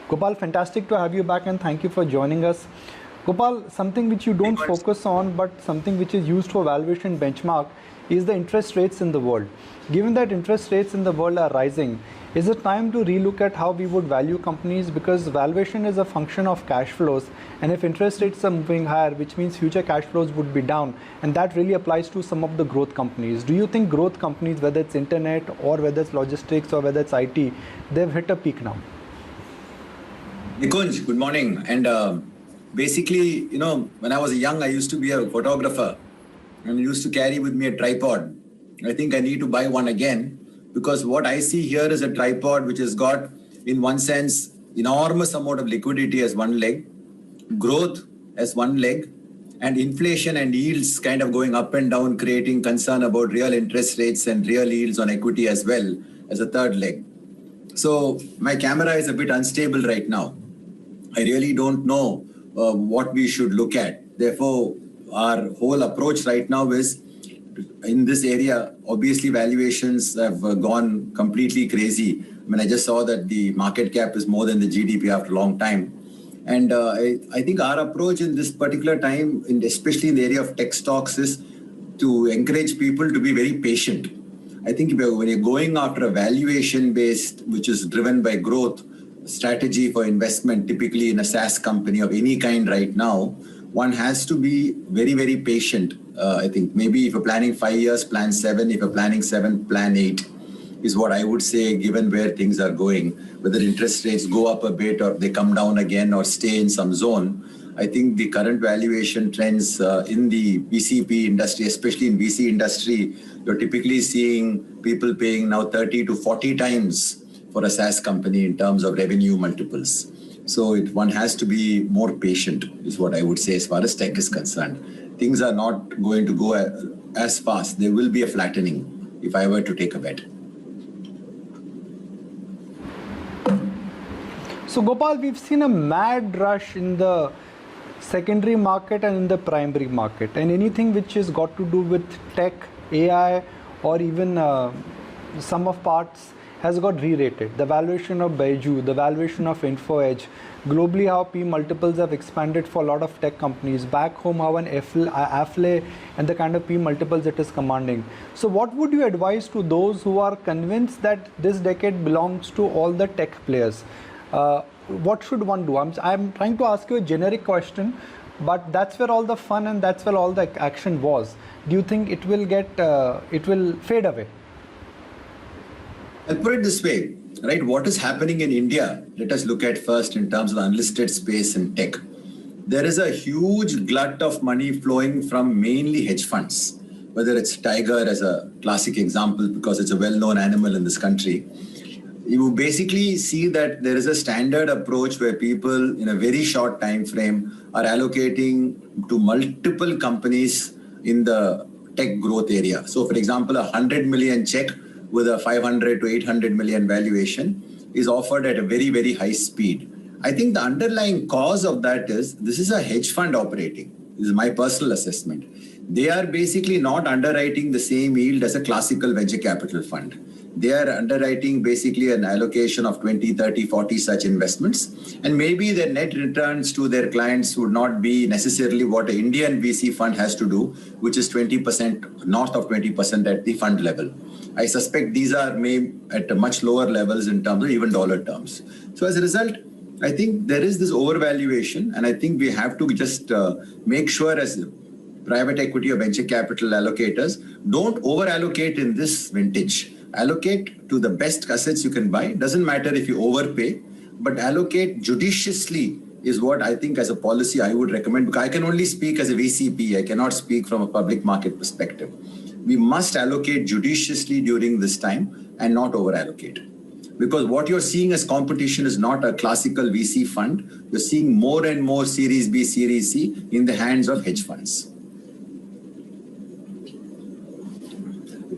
Gopal, fantastic to have you back and thank you for joining us. Gopal, something which you don't focus on but something which is used for valuation benchmark is the interest rates in the world. Given that interest rates in the world are rising, is it time to relook at how we would value companies, because valuation is a function of cash flows, and if interest rates are moving higher, which means future cash flows would be down, and that really applies to some of the growth companies. Do you think growth companies, whether it's internet or whether it's logistics or whether it's IT, they've hit a peak now? Nikunj, good morning. And basically, when I was young, I used to be a photographer and used to carry with me a tripod. I think I need to buy one again, because what I see here is a tripod which has got, in one sense, enormous amount of liquidity as one leg, growth as one leg, and inflation and yields kind of going up and down, creating concern about real interest rates and real yields on equity as well as a third leg. So my camera is a bit unstable right now. I really don't know what we should look at. Therefore, our whole approach right now is, in this area, obviously valuations have gone completely crazy. I mean, I just saw that the market cap is more than the GDP after a long time. And I think our approach in this particular time, especially in the area of tech stocks, is to encourage people to be very patient. I think when you're going after a valuation based, which is driven by growth strategy for investment, typically in a SaaS company of any kind right now, one has to be very, very patient. I think maybe if you're planning 5 years, plan 7. If you're planning 7, plan 8 is what I would say, given where things are going. Whether interest rates go up a bit or they come down again or stay in some zone, I think the current valuation trends in the VCP industry, especially in VC industry, you're typically seeing people paying now 30 to 40 times for a SaaS company in terms of revenue multiples. So one has to be more patient, is what I would say as far as tech is concerned. Things are not going to go as fast. There will be a flattening, if I were to take a bet. So Gopal, we've seen a mad rush in the secondary market and in the primary market, and anything which has got to do with tech, AI, or even some of parts has got re-rated. The valuation of Beiju, the valuation of Hedge, globally how P multiples have expanded for a lot of tech companies. Back home, how an Affle and the kind of P multiples it is commanding. So what would you advise to those who are convinced that this decade belongs to all the tech players? What should one do? I'm trying to ask you a generic question, but that's where all the fun and that's where all the action was. Do you think it will fade away? I'll put it this way, right? What is happening in India? Let us look at first in terms of the unlisted space in tech. There is a huge glut of money flowing from mainly hedge funds, whether it's Tiger as a classic example, because it's a well-known animal in this country. You basically see that there is a standard approach where people in a very short time frame are allocating to multiple companies in the tech growth area. So for example, 100 million check with a 500 to 800 million valuation is offered at a very, very high speed. I think the underlying cause of that is this is a hedge fund operating. This is my personal assessment. They are basically not underwriting the same yield as a classical venture capital fund. They are underwriting basically an allocation of 20, 30, 40 such investments. And maybe their net returns to their clients would not be necessarily what an Indian VC fund has to do, which is 20%, north of 20% at the fund level. I suspect these are maybe at much lower levels in terms of even dollar terms. So as a result, I think there is this overvaluation, and I think we have to just make sure as private equity or venture capital allocators, don't over-allocate in this vintage. Allocate to the best assets you can buy. Doesn't matter if you overpay, but allocate judiciously is what I think as a policy I would recommend, because I can only speak as a VCP. I cannot speak from a public market perspective. We must allocate judiciously during this time and not over-allocate. Because what you're seeing as competition is not a classical VC fund. You're seeing more and more Series B, Series C in the hands of hedge funds.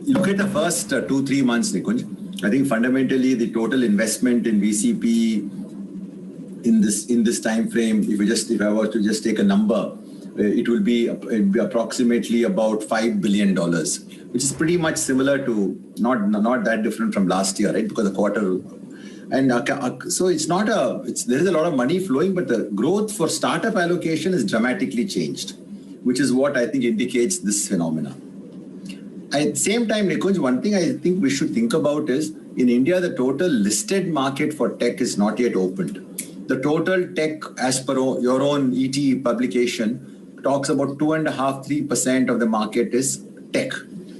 Look at the first 2-3 months, Nikunj. I think fundamentally the total investment in VCP in this time frame, if I were to just take a number, it will be approximately about $5 billion, which is pretty much similar to not that different from last year, right? Because the quarter And so it's not there is a lot of money flowing, but the growth for startup allocation is dramatically changed, which is what I think indicates this phenomena. At the same time, Nikunj, one thing I think we should think about is in India, the total listed market for tech is not yet opened. The total tech, as per your own ET publication, talks about 2.5-3% of the market is tech,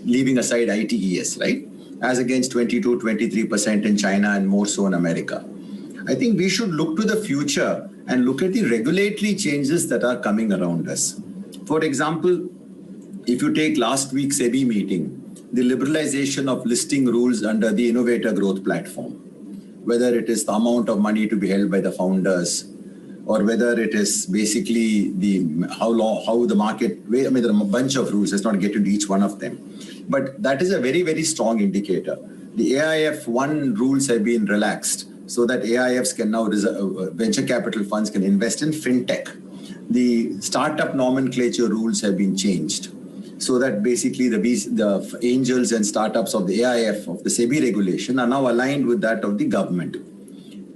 leaving aside ITES, right? As against 22-23% in China and more so in America. I think we should look to the future and look at the regulatory changes that are coming around us. For example, if you take last week's SEBI meeting, the liberalization of listing rules under the innovator growth platform, whether it is the amount of money to be held by the founders, or whether it is basically how the market, I mean, there are a bunch of rules, let's not get into each one of them. But that is a very, very strong indicator. The AIF1 rules have been relaxed so that AIFs can now, venture capital funds can invest in fintech. The startup nomenclature rules have been changed so that basically the angels and startups of the AIF, of the SEBI regulation, are now aligned with that of the government.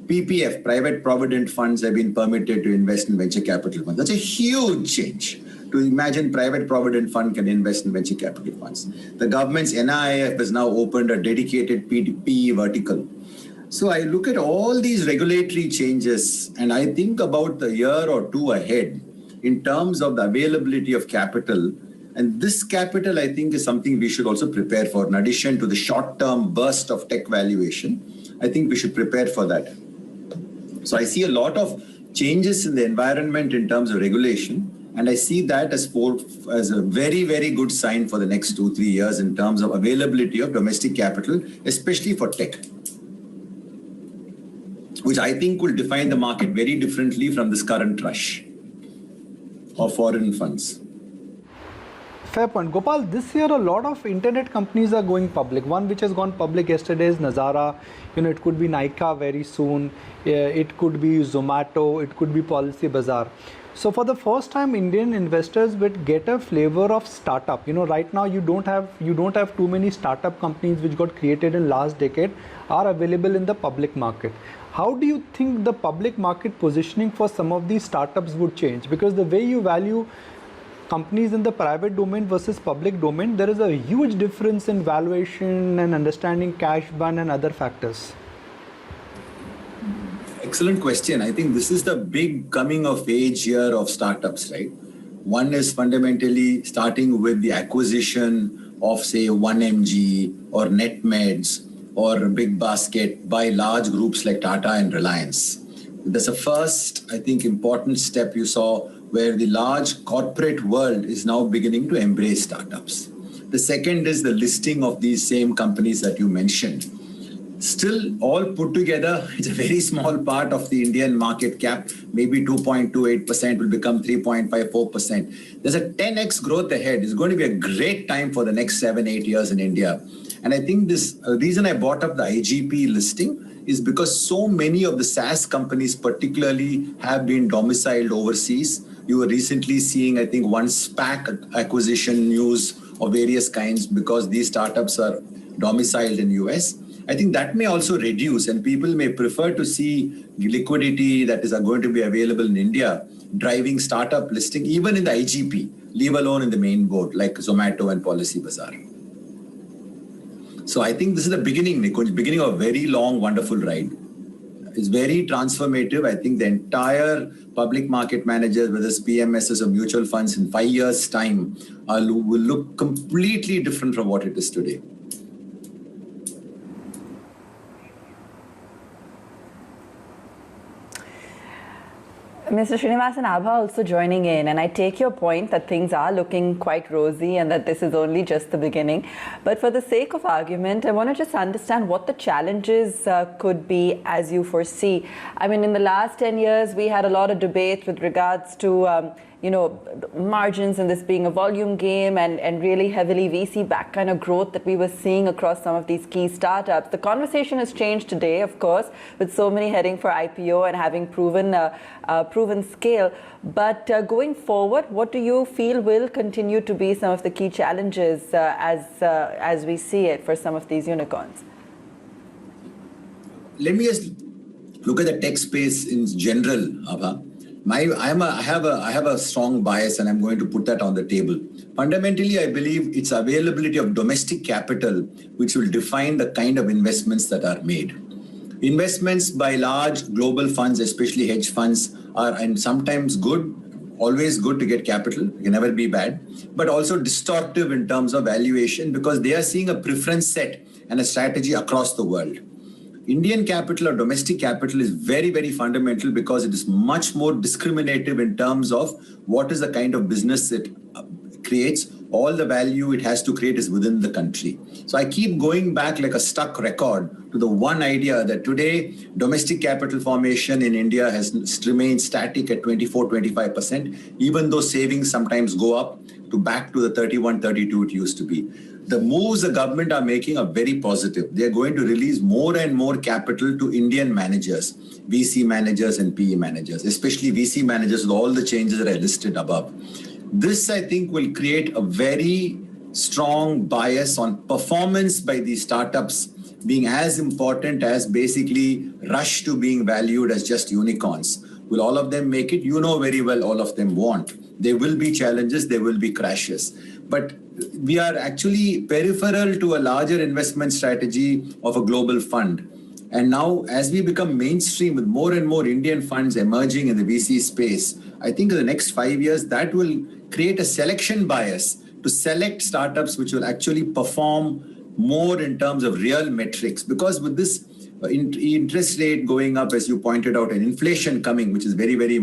PPF, private provident funds, have been permitted to invest in venture capital funds. That's a huge change. To imagine private provident fund can invest in venture capital funds. The government's NIIF has now opened a dedicated PE vertical. So I look at all these regulatory changes and I think about the year or two ahead in terms of the availability of capital. And this capital, I think, is something we should also prepare for. In addition to the short-term burst of tech valuation, I think we should prepare for that. So I see a lot of changes in the environment in terms of regulation. And I see that as a very, very good sign for the next 2-3 years in terms of availability of domestic capital, especially for tech, which I think will define the market very differently from this current rush of foreign funds. Fair point. Gopal, this year a lot of internet companies are going public. One which has gone public yesterday is Nazara. It could be Nykaa very soon. It could be Zomato. It could be Policy Bazaar. So for the first time, Indian investors would get a flavor of startup. Right now you don't have too many startup companies which got created in last decade are available in the public market. How do you think the public market positioning for some of these startups would change? Because the way you value companies in the private domain versus public domain, there is a huge difference in valuation and understanding cash burn and other factors. Excellent question. I think this is the big coming of age here of startups, right? One is fundamentally starting with the acquisition of, say, 1mg or NetMeds or Big Basket by large groups like Tata and Reliance. That's a first, I think, important step you saw where the large corporate world is now beginning to embrace startups. The second is the listing of these same companies that you mentioned. Still, all put together, it's a very small part of the Indian market cap. Maybe 2.28% will become 3.54%. There's a 10x growth ahead. It's going to be a great time for the next 7-8 years in India. And I think this reason I brought up the IGP listing is because so many of the SaaS companies particularly have been domiciled overseas. You were recently seeing, I think, one SPAC acquisition news of various kinds because these startups are domiciled in US. I think that may also reduce and people may prefer to see liquidity that is going to be available in India driving startup listing even in the IGP, leave alone in the main board like Zomato and Policy Bazaar. So I think this is the beginning, Nikunj, beginning of a very long, wonderful ride. It's very transformative. I think the entire public market managers, whether it's PMSs or mutual funds in 5 years' time, will look completely different from what it is today. Mr. Srinivasan, Abha also joining in, and I take your point that things are looking quite rosy and that this is only just the beginning. But for the sake of argument, I want to just understand what the challenges could be as you foresee. I mean, in the last 10 years, we had a lot of debate with regards to margins and this being a volume game and really heavily VC-backed kind of growth that we were seeing across some of these key startups. The conversation has changed today, of course, with so many heading for IPO and having proven scale. But going forward, what do you feel will continue to be some of the key challenges as we see it for some of these unicorns? Let me just look at the tech space in general, Abha, I have a strong bias, and I'm going to put that on the table. Fundamentally, I believe it's availability of domestic capital which will define the kind of investments that are made. Investments by large global funds, especially hedge funds, are and sometimes good, always good to get capital, can never be bad, but also distortive in terms of valuation because they are seeing a preference set and a strategy across the world. Indian capital or domestic capital is very, very fundamental because it is much more discriminative in terms of what is the kind of business it creates. All the value it has to create is within the country. So I keep going back like a stuck record to the one idea that today domestic capital formation in India has remained static at 24-25%, even though savings sometimes go up to back to the 31-32 it used to be. The moves the government are making are very positive. They are going to release more and more capital to Indian managers, VC managers and PE managers, especially VC managers with all the changes that I listed above. This, I think, will create a very strong bias on performance by these startups being as important as basically rush to being valued as just unicorns. Will all of them make it? You know very well all of them won't. There will be challenges, there will be crashes. But we are actually peripheral to a larger investment strategy of a global fund. And now, as we become mainstream with more and more Indian funds emerging in the VC space, I think in the next 5 years, that will create a selection bias to select startups which will actually perform more in terms of real metrics. Because with this interest rate going up, as you pointed out, and inflation coming, which is very, very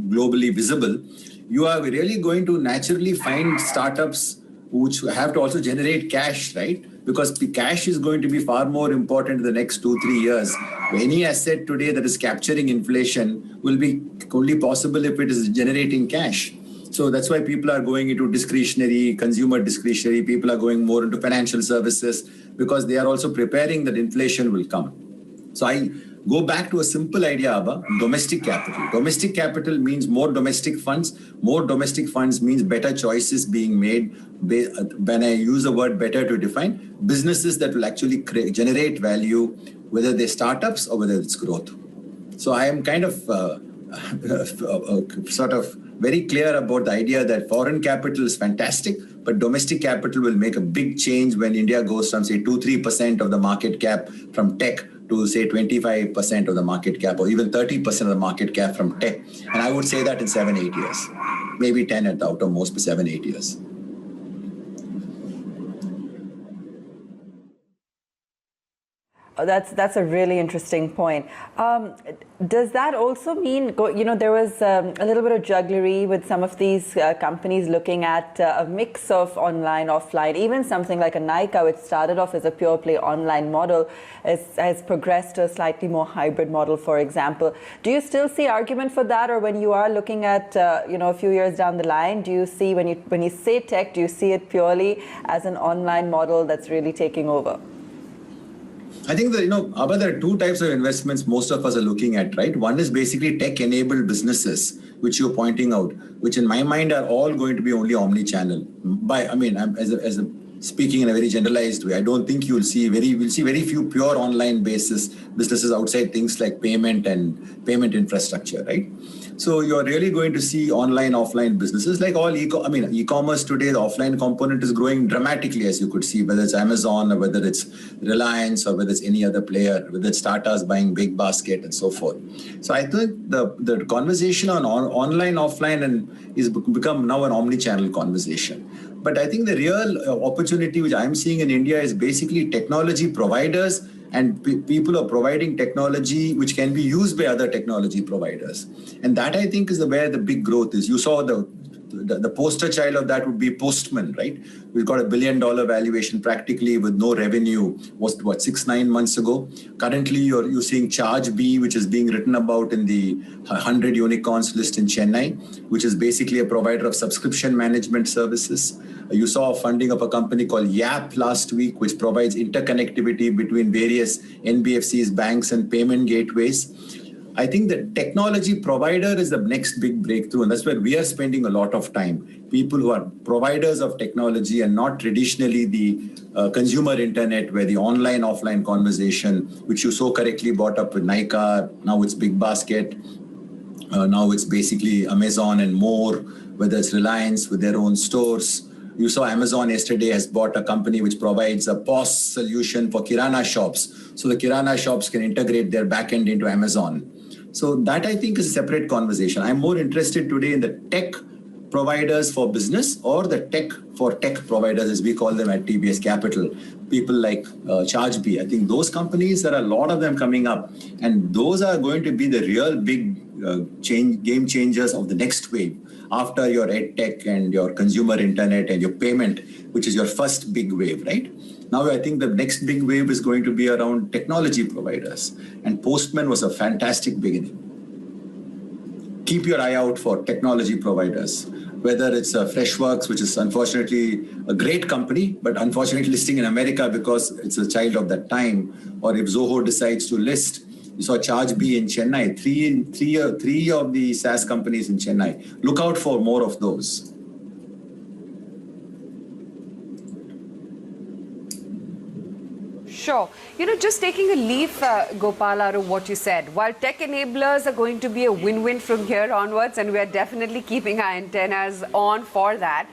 globally visible, you are really going to naturally find startups which have to also generate cash, right? Because the cash is going to be far more important in the next 2-3 years. Any asset today that is capturing inflation will be only possible if it is generating cash. So that's why people are going into discretionary, consumer discretionary. People are going more into financial services because they are also preparing that inflation will come. So I go back to a simple idea, Abba, domestic capital. Domestic capital means more domestic funds. More domestic funds means better choices being made. When I use the word better to define, businesses that will actually generate value, whether they're startups or whether it's growth. So I am kind of sort of very clear about the idea that foreign capital is fantastic, but domestic capital will make a big change when India goes from, say, 2-3% of the market cap from tech to, say, 25% of the market cap, or even 30% of the market cap from tech. And I would say that in 7-8 years, maybe 10 at the outermost, but 7-8 years. Oh, that's a really interesting point. Does that also mean, there was a little bit of jugglery with some of these companies looking at a mix of online, offline, even something like a Nykaa, which started off as a pure play online model, has progressed to a slightly more hybrid model, for example. Do you still see argument for that? Or when you are looking at, a few years down the line, do you see, when you say tech, do you see it purely as an online model that's really taking over? I think that, Abba, there are two types of investments most of us are looking at, right? One is basically tech-enabled businesses, which you're pointing out, which in my mind are all going to be only omni-channel. Speaking in a very generalized way, I don't think we'll see very few pure online basis businesses outside things like payment and payment infrastructure, right? So you're really going to see online, offline businesses like all e-commerce today, the offline component is growing dramatically, as you could see, whether it's Amazon or whether it's Reliance or whether it's any other player, whether it's Tata's buying Big Basket and so forth. So I think the conversation on online, offline is become now an omni-channel conversation. But I think the real opportunity which I'm seeing in India is basically technology providers and people are providing technology which can be used by other technology providers. And that, I think, is where the big growth is. You saw the poster child of that would be Postman, right? We've got $1 billion valuation practically with no revenue, was 6-9 months ago. Currently, you're seeing Charge B, which is being written about in the 100 unicorns list in Chennai, which is basically a provider of subscription management services. You saw a funding of a company called YAP last week, which provides interconnectivity between various NBFCs, banks, and payment gateways. I think the technology provider is the next big breakthrough, and that's where we are spending a lot of time. People who are providers of technology and not traditionally the consumer internet, where the online offline conversation, which you so correctly brought up with Nykaa, now it's Big Basket, now it's basically Amazon and more, whether it's Reliance with their own stores. You saw Amazon yesterday has bought a company which provides a POS solution for Kirana shops. So the Kirana shops can integrate their backend into Amazon. So that I think is a separate conversation. I'm more interested today in the tech providers for business or the tech for tech providers, as we call them at TBS Capital. People like ChargeBee. I think those companies, there are a lot of them coming up. And those are going to be the real big game changers of the next wave. After your EdTech and your consumer internet and your payment, which is your first big wave, right? Now I think the next big wave is going to be around technology providers. And Postman was a fantastic beginning. Keep your eye out for technology providers, whether it's Freshworks, which is unfortunately a great company, but unfortunately listing in America because it's a child of that time, or if Zoho decides to list. You saw ChargeBee in Chennai, three of the SaaS companies in Chennai. Look out for more of those. Sure. Just taking a leaf, Gopal, out of what you said, while tech enablers are going to be a win-win from here onwards, and we're definitely keeping our antennas on for that,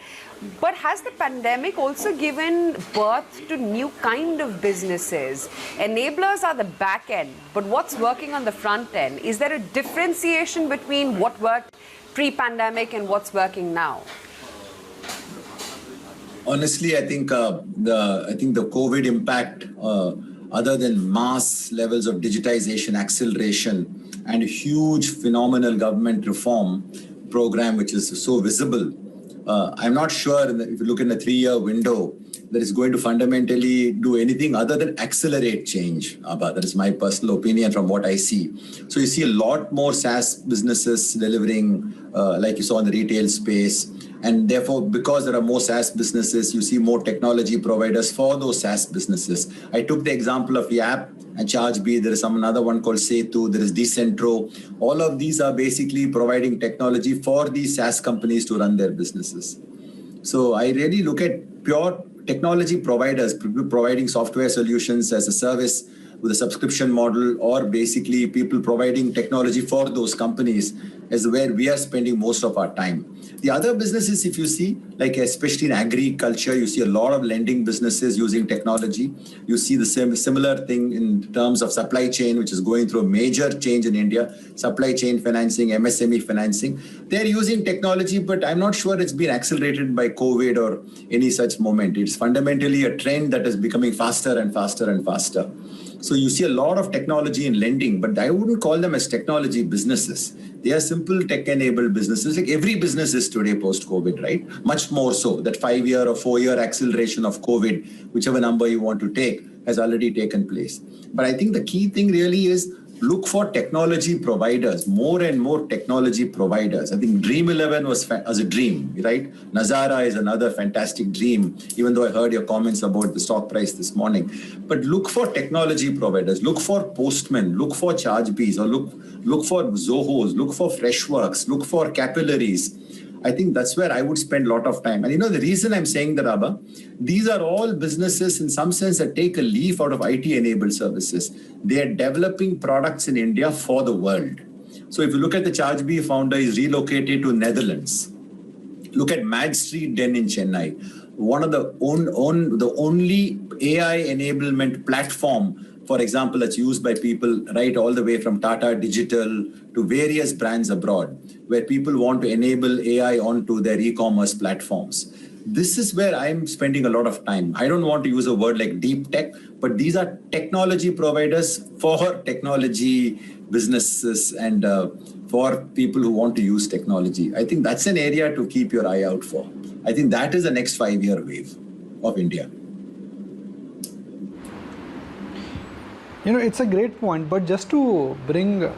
but has the pandemic also given birth to new kind of businesses? Enablers are the back end, but what's working on the front end? Is there a differentiation between what worked pre-pandemic and what's working now? Honestly, I think the COVID impact, other than mass levels of digitization, acceleration, and a huge phenomenal government reform program, which is so visible, I'm not sure if you look in a 3-year window that is going to fundamentally do anything other than accelerate change. Abha, that is my personal opinion from what I see. So you see a lot more SaaS businesses delivering, like you saw in the retail space. And therefore, because there are more SaaS businesses, you see more technology providers for those SaaS businesses. I took the example of Yap and ChargeBee. There is another one called Setu. There is Decentro. All of these are basically providing technology for these SaaS companies to run their businesses. So I really look at pure technology providers providing software solutions as a service with a subscription model, or basically people providing technology for those companies, is where we are spending most of our time. The other businesses, if you see, like especially in agriculture, you see a lot of lending businesses using technology. You see the similar thing in terms of supply chain, which is going through a major change in India. Supply chain financing, MSME financing. They're using technology, but I'm not sure it's been accelerated by COVID or any such moment. It's fundamentally a trend that is becoming faster and faster and faster. So you see a lot of technology in lending, but I wouldn't call them as technology businesses. They are simple tech-enabled businesses, like every business is today post-COVID, right? Much more so. That 5-year or 4-year acceleration of COVID, whichever number you want to take, has already taken place. But I think the key thing really is look for technology providers, more and more technology providers. I think Dream 11 was as a dream, right? Nazara is another fantastic dream, even though I heard your comments about the stock price this morning. But look for technology providers, look for Postman, look for ChargeBees, or look for Zohos, look for Freshworks, look for Capillaries. I think that's where I would spend a lot of time. And the reason I'm saying that, Abha, these are all businesses in some sense that take a leaf out of IT-enabled services. They are developing products in India for the world. So if you look at the ChargeBee founder, he's relocated to Netherlands. Look at Mad Street Den in Chennai, one of the only AI enablement platform, for example, that's used by people right all the way from Tata Digital to various brands abroad, where people want to enable AI onto their e-commerce platforms. This is where I'm spending a lot of time. I don't want to use a word like deep tech, but these are technology providers for technology businesses and for people who want to use technology. I think that's an area to keep your eye out for. I think that is the next 5-year wave of India. It's a great point, but just to bring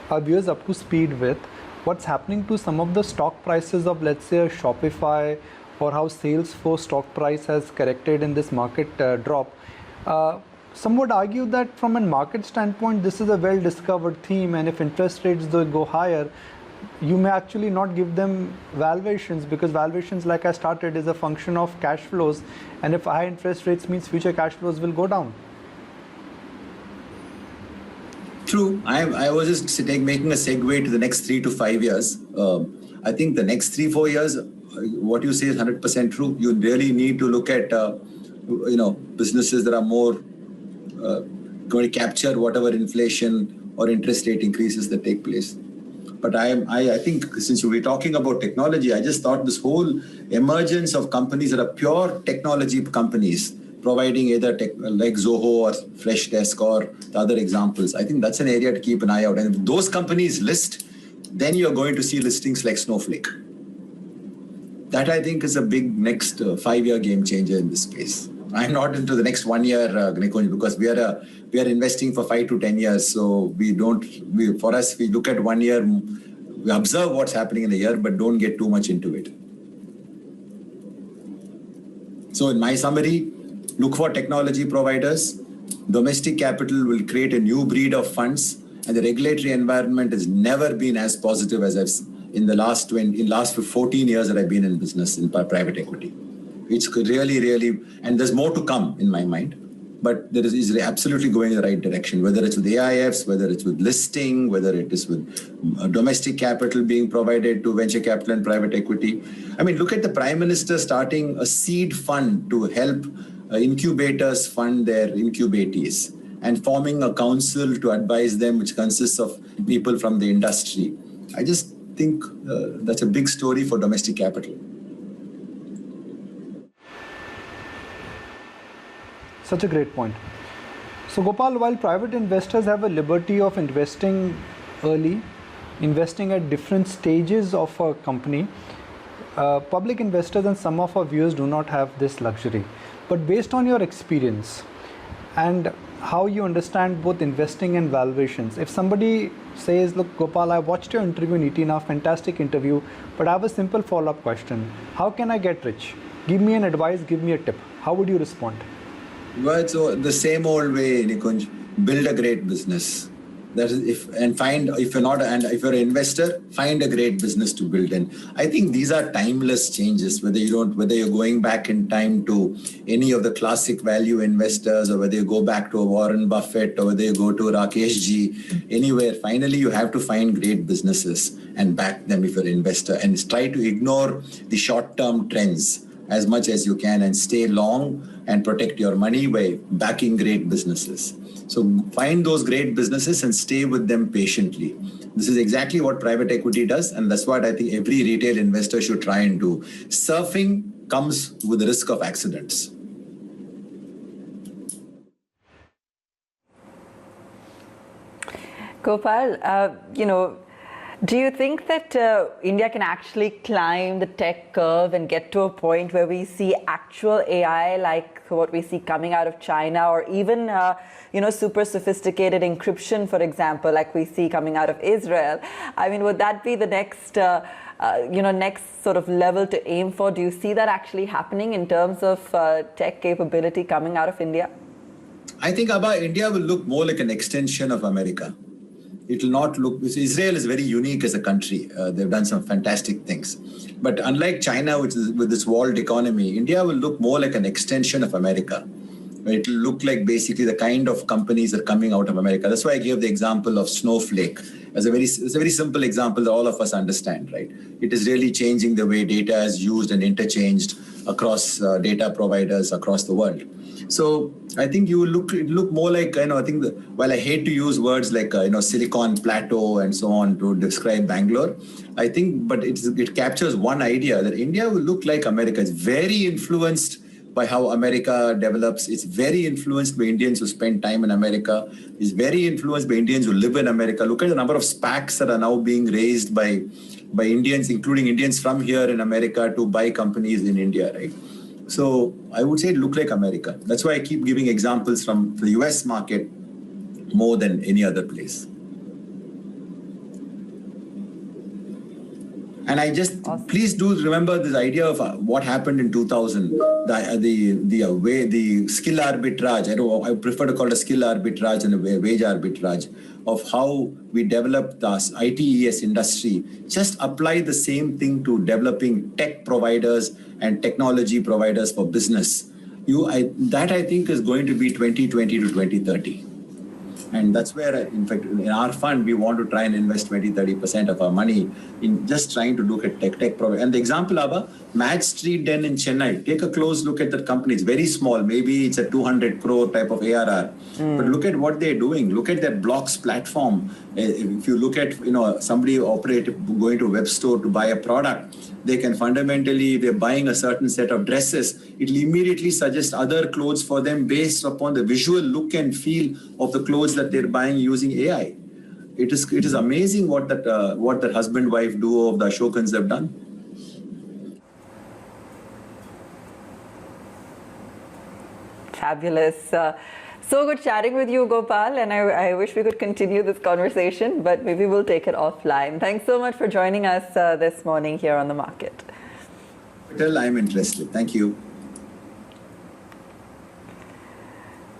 our viewers up to speed with what's happening to some of the stock prices of, let's say, a Shopify, or how Salesforce stock price has corrected in this market drop. some would argue that from a market standpoint, this is a well-discovered theme, and if interest rates will go higher, you may actually not give them valuations, because valuations, like I started, is a function of cash flows, and if high interest rates means future cash flows will go down. True. I was just making a segue to the next 3 to 5 years. I think the next 3-4 years, what you say is 100% true. You really need to look at businesses that are more going to capture whatever inflation or interest rate increases that take place. But I think since we're talking about technology, I just thought this whole emergence of companies that are pure technology companies, providing either like Zoho or Freshdesk or the other examples, I think that's an area to keep an eye out. And if those companies list, then you're going to see listings like Snowflake. That I think is a big next 5-year game changer in this space. I'm not into the next 1 year, Nikunj, because we are investing for 5 to 10 years. So we look at 1 year, we observe what's happening in the year, but don't get too much into it. So in my summary, look for technology providers. Domestic capital will create a new breed of funds, and the regulatory environment has never been as positive as in the last 14 years that I've been in business in private equity. It's really, and there's more to come in my mind, but there is absolutely going in the right direction, whether it's with AIFs, whether it's with listing, whether it is with domestic capital being provided to venture capital and private equity. I mean, look at the Prime Minister starting a seed fund to help incubators fund their incubatees, and forming a council to advise them, which consists of people from the industry. I just think that's a big story for domestic capital. Such a great point. So Gopal, while private investors have a liberty of investing early, investing at different stages of a company, public investors and some of our viewers do not have this luxury. But based on your experience and how you understand both investing and valuations, if somebody says, look, Gopal, I watched your interview in ET Now, fantastic interview, but I have a simple follow-up question. How can I get rich? Give me an advice, give me a tip. How would you respond? Well, so the same old way, Nikunj, build a great business. That is, if you're an investor, find a great business to build in. I think these are timeless changes, whether you're going back in time to any of the classic value investors, or whether you go back to a Warren Buffett, or whether you go to Rakesh Ji, anywhere. Finally, you have to find great businesses and back them if you're an investor, and try to ignore the short-term trends as much as you can, and stay long and protect your money by backing great businesses. So find those great businesses and stay with them patiently. This is exactly what private equity does, and that's what I think every retail investor should try and do. Surfing comes with the risk of accidents. Gopal, do you think that India can actually climb the tech curve and get to a point where we see actual AI like what we see coming out of China, or even super sophisticated encryption, for example, like we see coming out of Israel? I mean, would that be the next next sort of level to aim for? Do you see that actually happening in terms of tech capability coming out of India? I think India will look more like an extension of America. It will not look. Israel is very unique as a country. They've done some fantastic things. But unlike China, which is with this walled economy, India will look more like an extension of America. It will look like basically the kind of companies that are coming out of America. That's why I gave the example of Snowflake as it's a very simple example that all of us understand, right? It is really changing the way data is used and interchanged across data providers across the world. So I think you will look more like, I think while I hate to use words like, Silicon Plateau and so on to describe Bangalore, I think, but it captures one idea that India will look like America. It's very influenced by how America develops. It's very influenced by Indians who spend time in America. It's very influenced by Indians who live in America. Look at the number of SPACs that are now being raised by Indians, including Indians from here in America, to buy companies in India, right? So I would say it look like America. That's why I keep giving examples from the US market more than any other place. And I just please do remember this idea of what happened in 2000, the skill arbitrage. I prefer to call it a skill arbitrage and a wage arbitrage of how we developed the ITES industry. Just apply the same thing to developing tech providers and technology providers for business. That I think is going to be 2020 to 2030. And that's where, in fact, in our fund, we want to try and invest 20-30% of our money in just trying to look at tech providers. And the example of a Mad Street Den in Chennai, take a close look at that company. It's very small. Maybe it's a 200 crore type of ARR. But look at what they're doing. Look at their blocks platform. If you look at, somebody going to a web store to buy a product, they can fundamentally, they're buying a certain set of dresses, it'll immediately suggest other clothes for them based upon the visual look and feel of the clothes that they're buying using AI. It is amazing what that husband-wife duo of the Ashokans have done. Fabulous. So good chatting with you, Gopal, and I wish we could continue this conversation, but maybe we'll take it offline. Thanks so much for joining us this morning here on The Market. I'm interested. Thank you.